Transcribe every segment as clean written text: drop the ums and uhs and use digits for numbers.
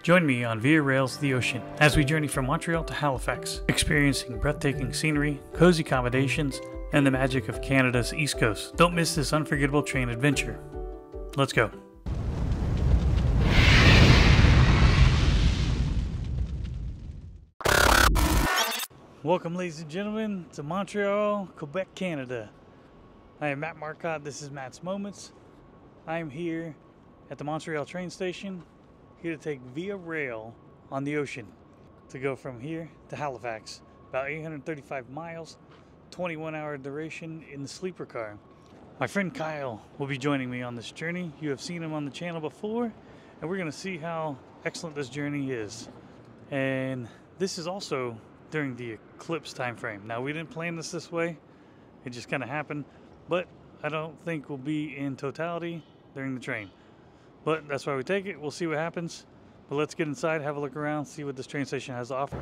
Join me on Via Rail's The Ocean as we journey from Montreal to Halifax, experiencing breathtaking scenery, cozy accommodations, and the magic of Canada's East Coast. Don't miss this unforgettable train adventure. Let's go. Welcome, ladies and gentlemen, to Montreal, Quebec, Canada. I am Matt Marcotte. This is Matt's Moments. I am here at the Montreal Train Station, here to take Via Rail on the ocean to go from here to Halifax. About 835 miles, 21-hour duration in the sleeper car. My friend Kyle will be joining me on this journey. You have seen him on the channel before, and we're going to see how excellent this journey is. And this is also during the eclipse time frame. Now, we didn't plan this way. It just kind of happened, but I don't think we'll be in totality during the train. But that's why we take it. We'll see what happens. But let's get inside, have a look around, see what this train station has to offer.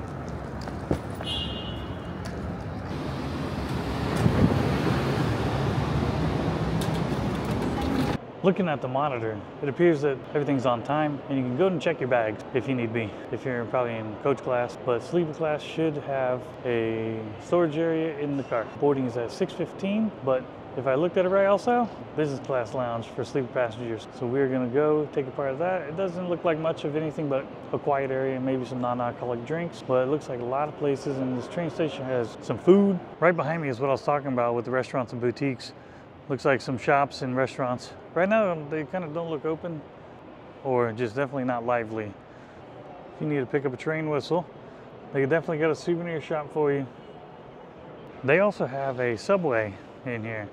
Looking at the monitor, it appears that everything's on time, and you can go and check your bags if you need be, if you're probably in coach class. But sleeper class should have a storage area in the car. Boarding is at 6:15, but if I looked at it right also, business class lounge for sleeper passengers. So we're gonna go take a part of that. It doesn't look like much of anything but a quiet area and maybe some non-alcoholic drinks, but it looks like a lot of places, and this train station has some food. Right behind me is what I was talking about with the restaurants and boutiques. Looks like some shops and restaurants. Right now, they kind of don't look open, or just definitely not lively. If you need to pick up a train whistle, they could definitely get a souvenir shop for you. They also have a Subway in here.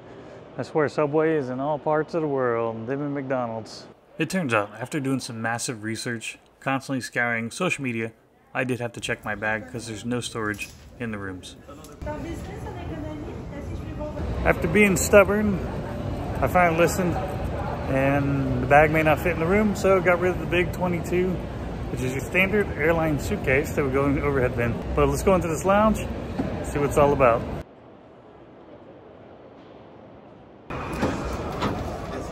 I swear Subway is in all parts of the world, them and McDonald's. It turns out, after doing some massive research, constantly scouring social media, I did have to check my bag because there's no storage in the rooms. After being stubborn, I finally listened, and the bag may not fit in the room, so got rid of the big 22, which is your standard airline suitcase that would go in the overhead bin. But let's go into this lounge, see what it's all about.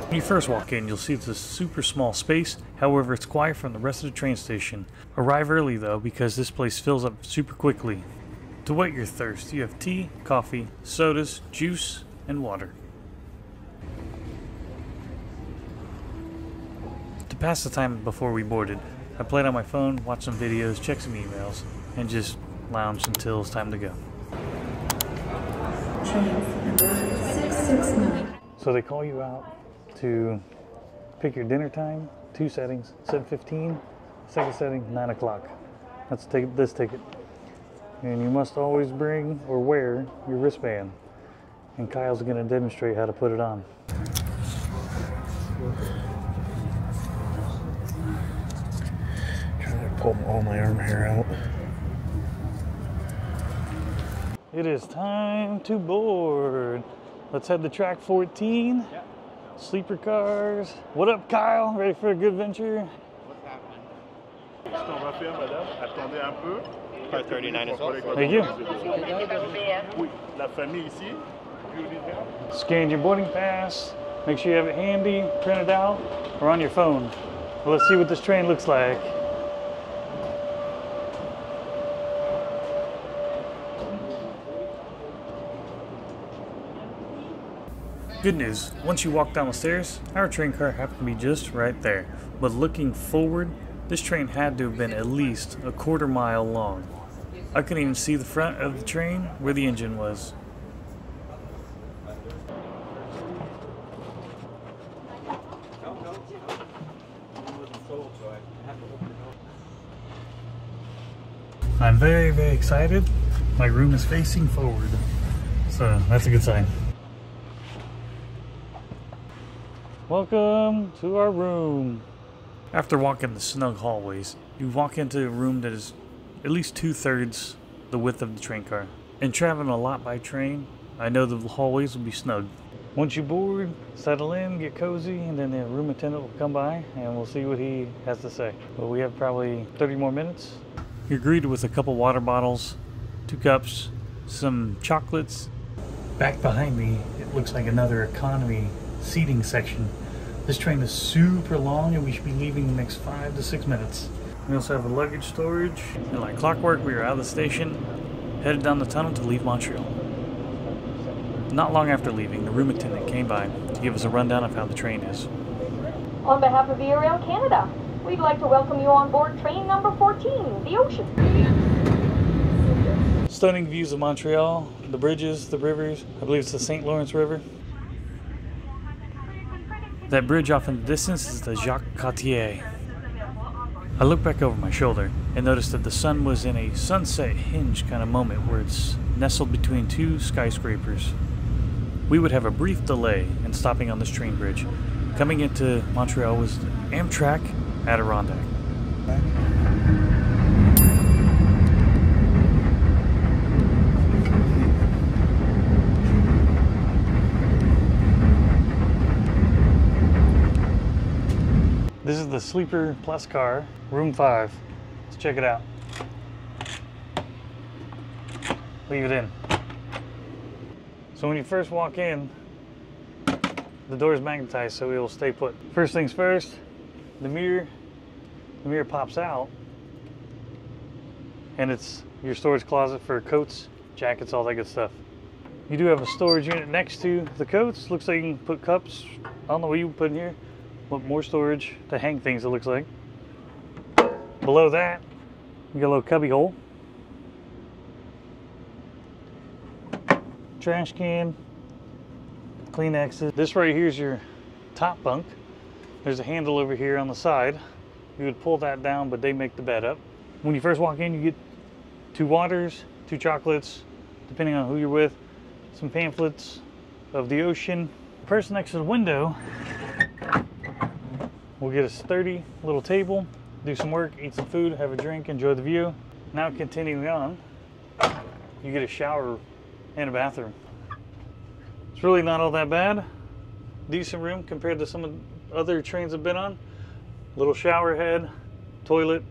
When you first walk in, you'll see it's a super small space. However, it's quiet from the rest of the train station. Arrive early though, because this place fills up super quickly. To whet your thirst, you have tea, coffee, sodas, juice, and water. To pass the time before we boarded, I played on my phone, watched some videos, checked some emails, and just lounged until it's time to go. So they call you out to pick your dinner time, 2 settings, 7:15, second setting, 9 o'clock. Let's take this ticket. And you must always bring or wear your wristband. And Kyle's gonna demonstrate how to put it on. Trying to pull all my arm hair out. It is time to board. Let's head to track 14. Yeah. Sleeper cars. What up, Kyle? Ready for a good venture? What's happening? 539 as well. Thank you. Scan your boarding pass. Make sure you have it handy, print it out, or on your phone. Well, let's see what this train looks like. Good news, once you walk down the stairs, our train car happened to be just right there. But looking forward, this train had to have been at least a quarter mile long. I couldn't even see the front of the train where the engine was. I'm very, very excited. My room is facing forward, so that's a good sign. Welcome to our room. After walking the snug hallways, you walk into a room that is at least 2/3 the width of the train car. And traveling a lot by train, I know the hallways will be snug. Once you board, settle in, get cozy, and then the room attendant will come by and we'll see what he has to say. But we have probably 30 more minutes. You're greeted with a couple water bottles, 2 cups, some chocolates. Back behind me, it looks like another economy seating section. This train is super long and we should be leaving the next 5 to 6 minutes. We also have a luggage storage. And like clockwork, we are out of the station, headed down the tunnel to leave Montreal. Not long after leaving, the room attendant came by to give us a rundown of how the train is. On behalf of Air Canada, we'd like to welcome you on board train number 14, the Ocean. Stunning views of Montreal, the bridges, the rivers. I believe it's the St. Lawrence River. That bridge off in the distance is the Jacques Cartier. I looked back over my shoulder and noticed that the sun was in a sunset hinge kind of moment where it's nestled between two skyscrapers. We would have a brief delay in stopping on this train bridge. Coming into Montreal was the Amtrak Adirondack. This is the Sleeper Plus car, room 5. Let's check it out. Leave it in. So when you first walk in, the door is magnetized so it will stay put. First things first, the mirror pops out and it's your storage closet for coats, jackets, all that good stuff. You do have a storage unit next to the coats. Looks like you can put cups. I don't know what you put in here, but more storage to hang things, it looks like. Below that, you got a little cubby hole. Trash can, Kleenexes. This right here is your top bunk. There's a handle over here on the side. You would pull that down, but they make the bed up. When you first walk in, you get 2 waters, 2 chocolates, depending on who you're with, some pamphlets of the ocean. The person next to the window will get a sturdy little table, do some work, eat some food, have a drink, enjoy the view. Now continuing on, you get a shower and a bathroom. It's really not all that bad. Decent room compared to some of the other trains I've been on. Little shower head, toilet.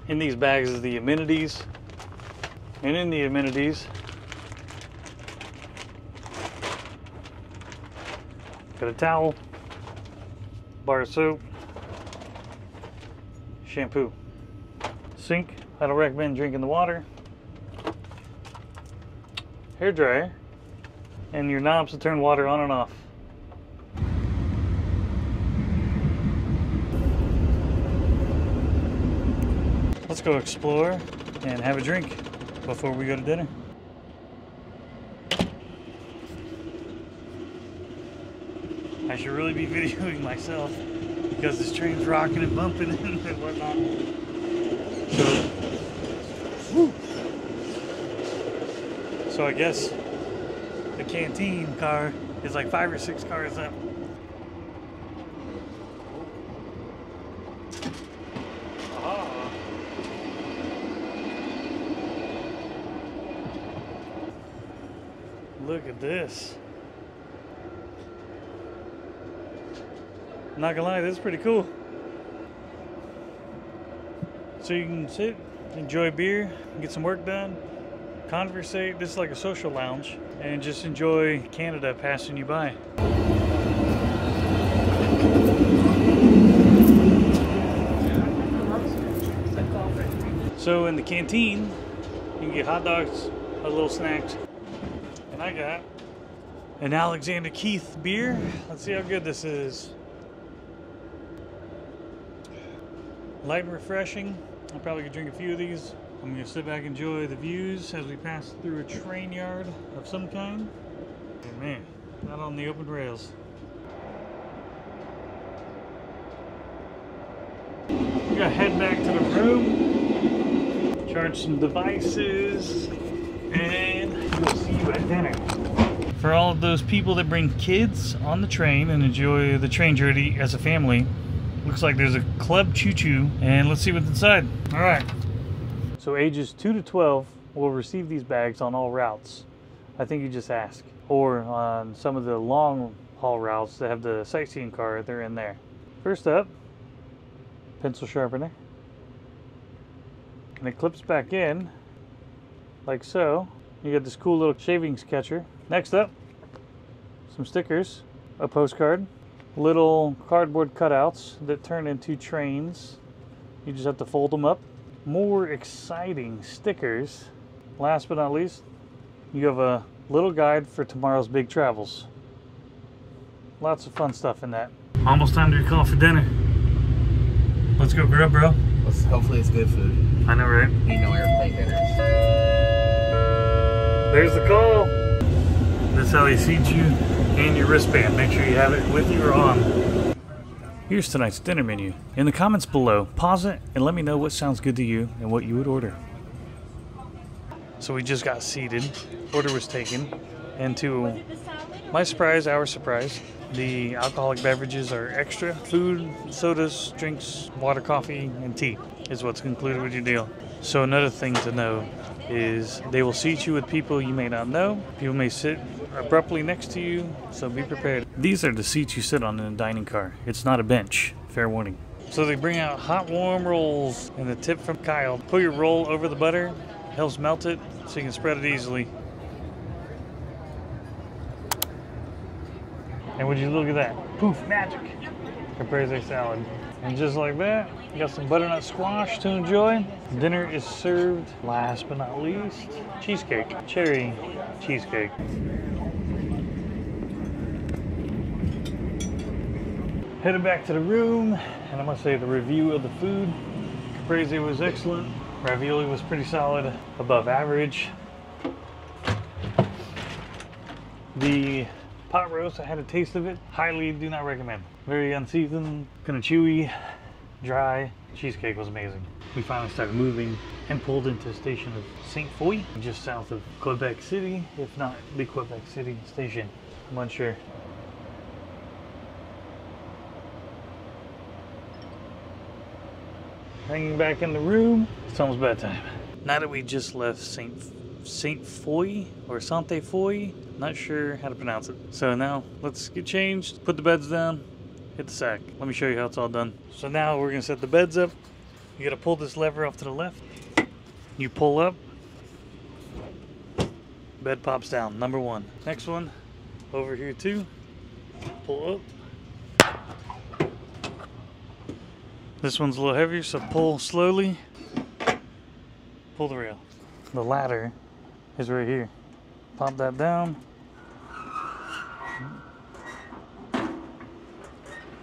In these bags is the amenities. And in the amenities, got a towel, bar of soap, shampoo, sink. I don't recommend drinking the water. Hair dryer, and your knobs to turn water on and off. Let's go explore and have a drink before we go to dinner. I should really be videoing myself because this train's rocking and bumping and whatnot. So I guess the canteen car is like 5 or 6 cars up. Look at this. Not gonna lie, this is pretty cool. So you can sit, enjoy beer, get some work done, conversate. This is like a social lounge, and just enjoy Canada passing you by. So in the canteen, you can get hot dogs, a little snacks, and I got an Alexander Keith beer. Let's see how good this is. Light and refreshing. I'll probably could drink a few of these. I'm gonna sit back and enjoy the views as we pass through a train yard of some kind. And man, not on the open rails. We gotta head back to the room, charge some devices, and we'll see you at dinner. For all of those people that bring kids on the train and enjoy the train journey as a family, looks like there's a club choo-choo, and let's see what's inside. All right. So ages 2 to 12 will receive these bags on all routes. I think you just ask. Or on some of the long haul routes that have the sightseeing car, they're in there. First up, pencil sharpener. And it clips back in, like so. You got this cool little shavings catcher. Next up, some stickers, a postcard, little cardboard cutouts that turn into trains. You just have to fold them up. More exciting stickers. Last but not least, you have a little guide for tomorrow's big travels. Lots of fun stuff in that. Almost time to call for dinner. Let's go grub, bro. Hopefully it's good food. I know, right? Need no airplane dinners. There's the call. That's how they seat you and your wristband. Make sure you have it with you or on. Here's tonight's dinner menu. In the comments below, pause it and let me know what sounds good to you and what you would order. So we just got seated. Order was taken. And to my surprise, our surprise, the alcoholic beverages are extra. Food, sodas, drinks, water, coffee, and tea is what's included with your deal. So another thing to know is they will seat you with people you may not know. People may sit abruptly next to you, so be prepared. These are the seats you sit on in a dining car. It's not a bench, fair warning. So they bring out hot warm rolls, and the tip from Kyle, put your roll over the butter, helps melt it so you can spread it easily. And would you look at that? Poof, magic. Caprese salad. And just like that, you got some butternut squash to enjoy. Dinner is served. Last but not least, cheesecake. Cherry cheesecake. Headed back to the room, and I must say the review of the food. Caprese was excellent. Ravioli was pretty solid, above average. The pot roast, I had a taste of it. Highly do not recommend. Very unseasoned, kind of chewy, dry. Cheesecake was amazing. We finally started moving and pulled into the station of St. Foy, just south of Quebec City, if not the Quebec City station. I'm unsure. Hanging back in the room, it's almost bedtime. Now that we just left St. Foy or Sainte Foy, not sure how to pronounce it. So now let's get changed, put the beds down, hit the sack. Let me show you how it's all done. So now we're gonna set the beds up. You gotta pull this lever off to the left. You pull up, bed pops down, number one. Next one, over here too, pull up. This one's a little heavier, so pull slowly, pull the rail. The ladder is right here. Pop that down.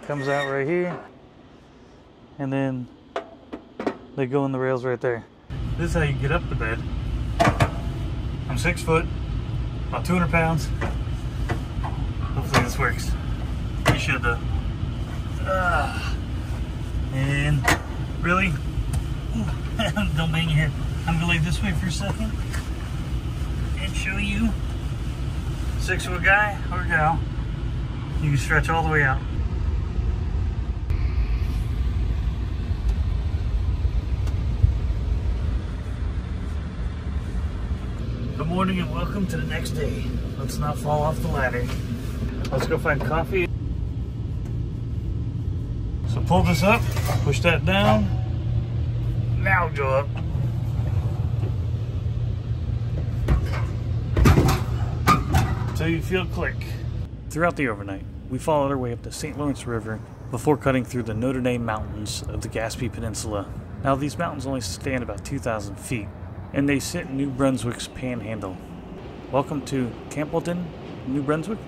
Comes out right here. And then they go in the rails right there. This is how you get up the bed. I'm 6 foot, about 200 pounds. Hopefully this works. You should though. And really, don't bang your head. I'm gonna lay this way for a second and show you 6 foot guy or gal. You can stretch all the way out. Good morning and welcome to the next day. Let's not fall off the ladder. Let's go find coffee. So pull this up, push that down. Now go up. Until you feel click. Throughout the overnight, we followed our way up the St. Lawrence River before cutting through the Notre Dame Mountains of the Gaspé Peninsula. Now these mountains only stand about 2,000 feet, and they sit in New Brunswick's panhandle. Welcome to Campbellton, New Brunswick.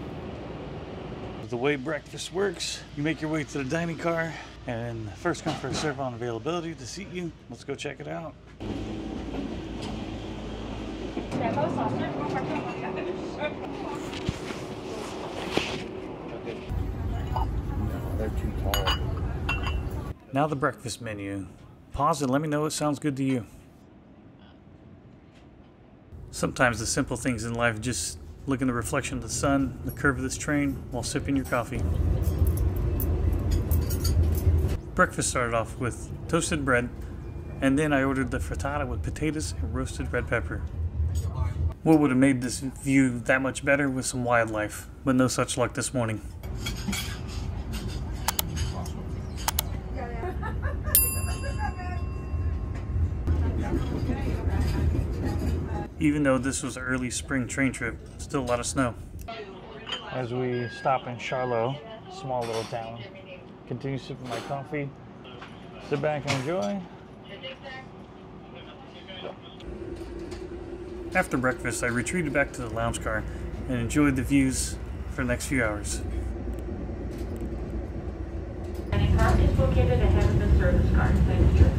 The way breakfast works, you make your way to the dining car, and first come first serve on availability to seat you. Let's go check it out. They're too tall. Now the breakfast menu. Pause and let me know what sounds good to you. Sometimes the simple things in life, just look in the reflection of the sun, the curve of this train, while sipping your coffee. Breakfast started off with toasted bread, and then I ordered the frittata with potatoes and roasted red pepper. What would have made this view that much better was some wildlife, but no such luck this morning. Even though this was an early spring train trip, still a lot of snow. As we stop in Charlotte, small little town, continue sipping my coffee, Sit back and enjoy. After breakfast, I retreated back to the lounge car and enjoyed the views for the next few hours. Any car is located ahead of the service car. Thank you.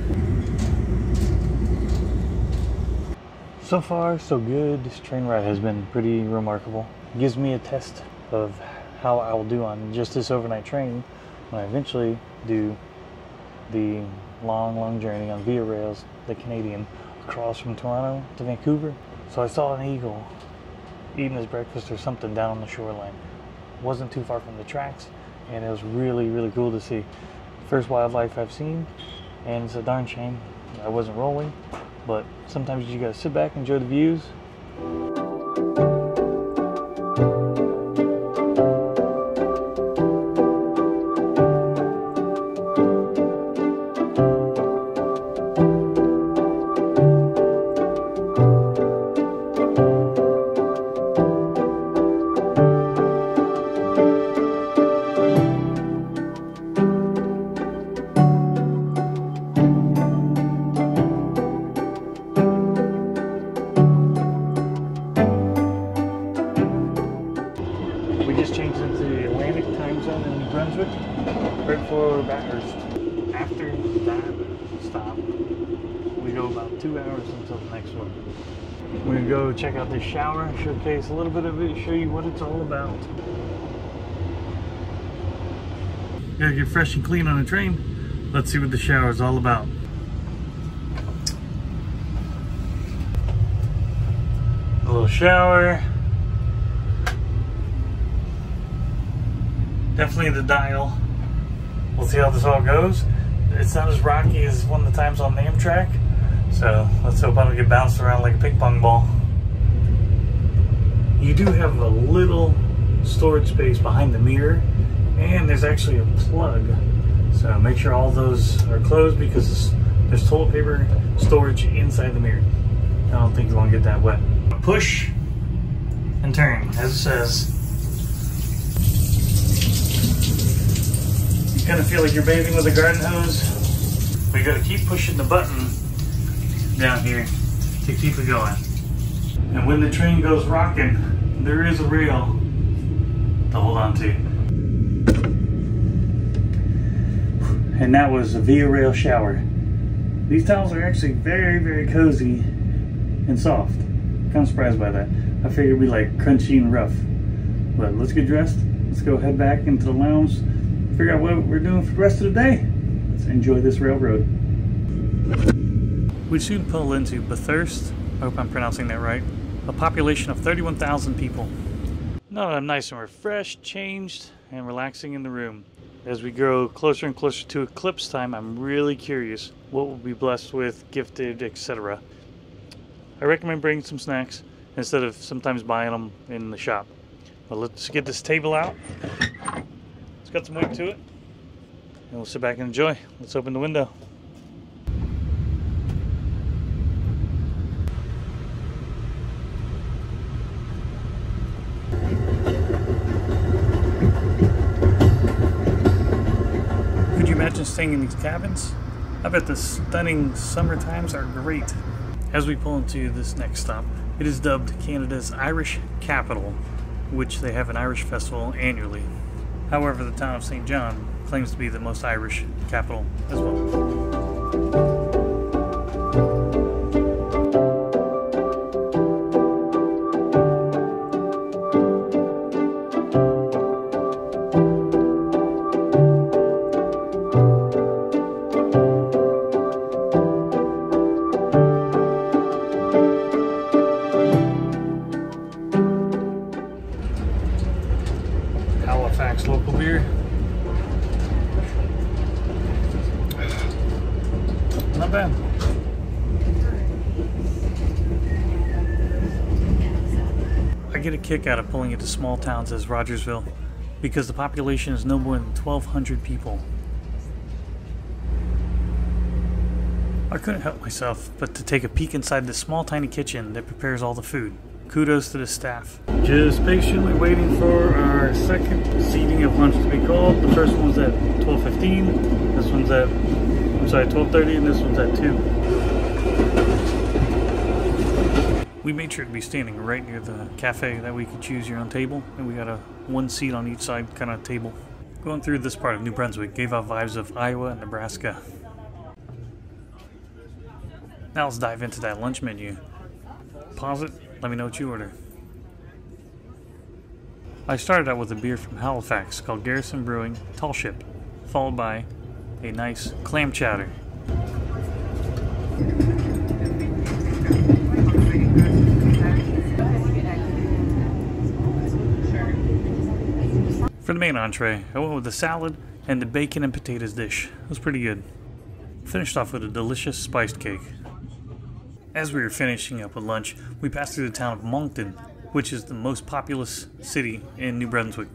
So far, so good. This train ride has been pretty remarkable. It gives me a test of how I will do on just this overnight train when I eventually do the long journey on Via Rails, the Canadian, across from Toronto to Vancouver. So I saw an eagle eating his breakfast or something down on the shoreline. Wasn't too far from the tracks, and it was really cool to see. First wildlife I've seen, and it's a darn shame I wasn't rolling, but sometimes you gotta sit back and enjoy the views. Right before Bathurst. After that stop, we go about 2 hours until the next one. We're gonna go check out this shower, showcase a little bit of it, show you what it's all about. Gotta get fresh and clean on the train. Let's see what the shower is all about. A little shower. Definitely the dial. We'll see how this all goes. It's not as rocky as one of the times on the Amtrak, so let's hope I don't get bounced around like a ping pong ball. You do have a little storage space behind the mirror, and there's actually a plug. So make sure all those are closed because there's toilet paper storage inside the mirror. I don't think you want to get that wet. Push and turn, as it says. You kind of feel like you're bathing with a garden hose. But you gotta keep pushing the button down here to keep it going. And when the train goes rocking, there is a rail to hold on to. And that was a Via Rail shower. These towels are actually very cozy and soft. Kind of surprised by that. I figured it'd be like crunchy and rough. But let's get dressed. Let's go head back into the lounge. Figure out what we're doing for the rest of the day. Let's enjoy this railroad. We soon pull into Bathurst. I hope I'm pronouncing that right. A population of 31,000 people. Now that I'm nice and refreshed, changed, and relaxing in the room. As we grow closer and closer to eclipse time, I'm really curious what we'll be blessed with, gifted, etc. I recommend bringing some snacks instead of sometimes buying them in the shop. But let's get this table out. It's got some weight to it. And we'll sit back and enjoy. Let's open the window. Could you imagine staying in these cabins? I bet the stunning summer times are great. As we pull into this next stop, it is dubbed Canada's Irish capital, which they have an Irish festival annually. However, the town of St. John claims to be the most Irish capital as well. Halifax local beer. Not bad. I get a kick out of pulling into small towns as Rogersville because the population is no more than 1,200 people. I couldn't help myself but to take a peek inside this small tiny kitchen that prepares all the food. Kudos to the staff. Just patiently waiting for our second seating of lunch to be called. The first one was at 12:15. This one's at sorry, 12:30, and this one's at 2. We made sure to be standing right near the cafe, that way you could choose your own table, and we got a 1 seat on each side kind of table. Going through this part of New Brunswick gave off vibes of Iowa and Nebraska. Now let's dive into that lunch menu. Pause it, let me know what you order. I started out with a beer from Halifax called Garrison Brewing Tall Ship, followed by a nice clam chowder. For the main entree, I went with the salad and the bacon and potatoes dish. It was pretty good. Finished off with a delicious spiced cake. As we were finishing up with lunch, we passed through the town of Moncton, which is the most populous city in New Brunswick.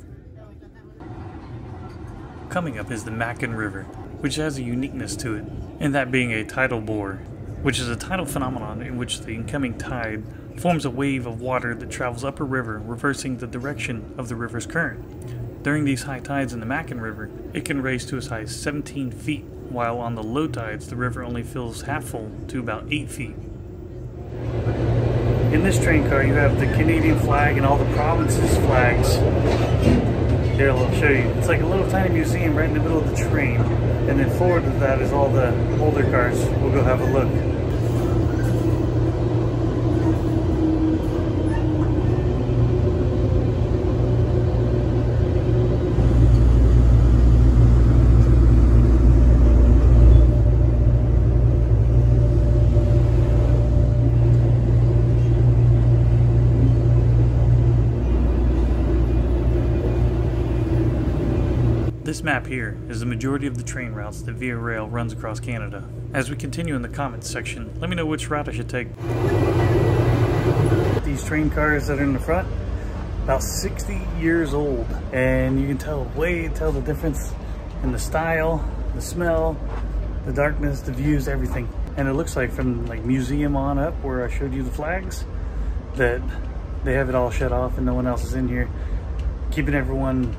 Coming up is the Mackin River, which has a uniqueness to it, and that being a tidal bore, which is a tidal phenomenon in which the incoming tide forms a wave of water that travels up a river, reversing the direction of the river's current. During these high tides in the Mackin River, it can raise to as high as 17 feet, while on the low tides, the river only fills half full to about 8 feet. In this train car, you have the Canadian flag and all the provinces' flags. Here, I'll show you. It's like a little tiny museum right in the middle of the train. And then forward to that is all the older cars. We'll go have a look. This map here is the majority of the train routes that Via Rail runs across Canada. As we continue in the comments section, let me know which route I should take. These train cars that are in the front, about 60 years old, and you can tell the difference in the style, the smell, the darkness, the views, everything. And it looks like from like museum on up where I showed you the flags, that they have it all shut off and no one else is in here, keeping everyone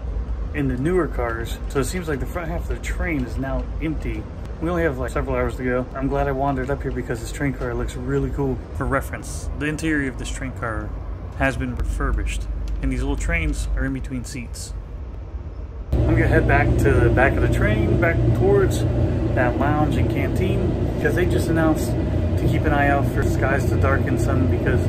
in the newer cars. So it seems like the front half of the train is now empty. We only have like several hours to go. I'm glad I wandered up here because this train car looks really cool. For reference, the interior of this train car has been refurbished, and these little trains are in between seats. I'm gonna head back to the back of the train, back towards that lounge and canteen, because they just announced to keep an eye out for skies to darken some, because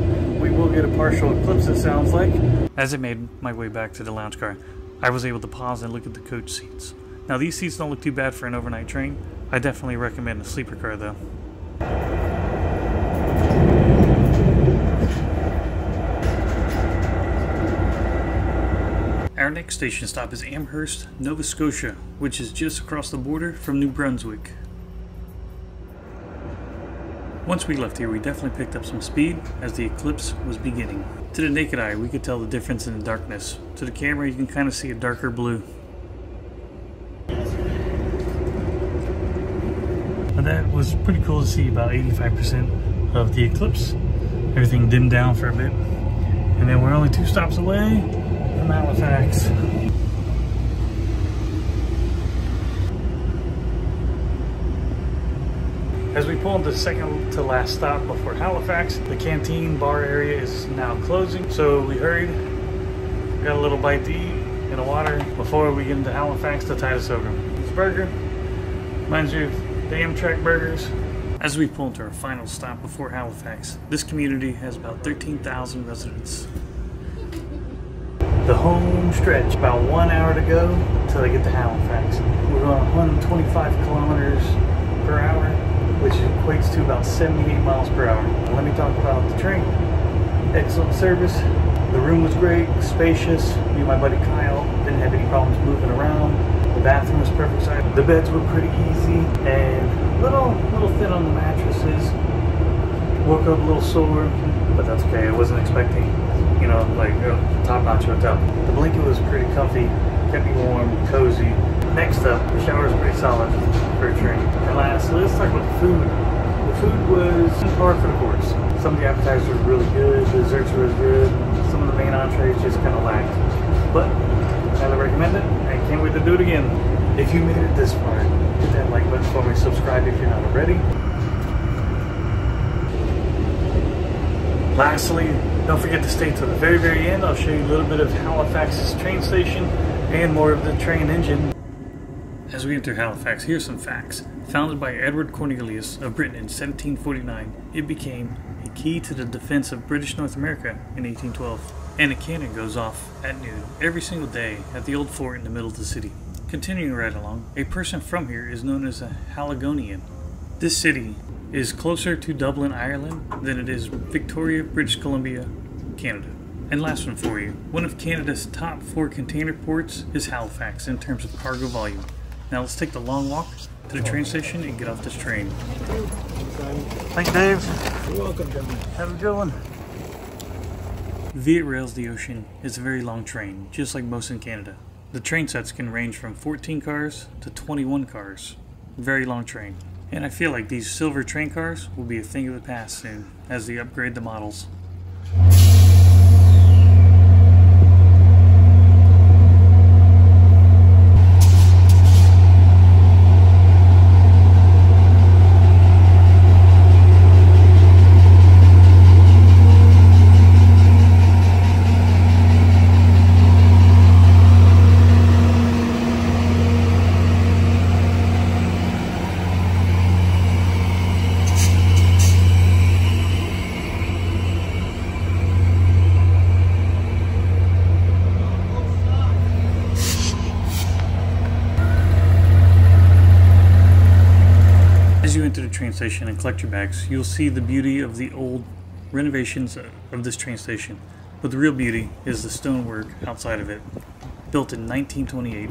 we will get a partial eclipse, it sounds like. As I made my way back to the lounge car, I was able to pause and look at the coach seats. Now these seats don't look too bad for an overnight train. I definitely recommend a sleeper car though. Our next station stop is Amherst, Nova Scotia, which is just across the border from New Brunswick. Once we left here, we definitely picked up some speed as the eclipse was beginning. To the naked eye, we could tell the difference in the darkness. To the camera, you can kind of see a darker blue. And that was pretty cool to see, about 85% of the eclipse. Everything dimmed down for a bit. And then we're only 2 stops away from Halifax. As we pull into the second to last stop before Halifax, the canteen bar area is now closing, so we hurried. We got a little bite to eat and a water before we get into Halifax to tide us over. This burger reminds me of the Amtrak burgers. As we pull into our final stop before Halifax, this community has about 13,000 residents. The home stretch, about 1 hour to go until I get to Halifax. We're going 125 kilometers per hour, which equates to about 78 miles per hour. Let me talk about the train. Excellent service. The room was great, spacious. Me and my buddy Kyle didn't have any problems moving around. The bathroom was perfect size. The beds were pretty easy and little thin on the mattresses. Woke up a little sore, but that's okay. I wasn't expecting, you know, like a top-notch hotel. The blanket was pretty comfy, kept me warm, cozy. Next up, the shower is pretty solid for a train. And lastly, let's talk about the food. The food was par for the course. Some of the appetizers were really good, the desserts were as good, some of the main entrees just kind of lacked. But I highly recommend it, and can't wait to do it again. If you made it this far, hit that like button for me, subscribe if you're not already. Lastly, don't forget to stay to the very, very end. I'll show you a little bit of Halifax's train station and more of the train engine. As we enter Halifax, here's some facts. Founded by Edward Cornelius of Britain in 1749, it became a key to the defense of British North America in 1812. And a cannon goes off at noon every single day at the old fort in the middle of the city. Continuing right along, a person from here is known as a Haligonian. This city is closer to Dublin, Ireland than it is Victoria, British Columbia, Canada. And last one for you, one of Canada's top 4 container ports is Halifax in terms of cargo volume. Now let's take the long walk to the train station and get off this train. Thanks, Dave. You're welcome, gentlemen. Have a good one. Via Rails the Ocean is a very long train, just like most in Canada. The train sets can range from 14 cars to 21 cars. Very long train. And I feel like these silver train cars will be a thing of the past soon as they upgrade the models. As you enter the train station and collect your bags, you'll see the beauty of the old renovations of this train station. But the real beauty is the stonework outside of it. Built in 1928,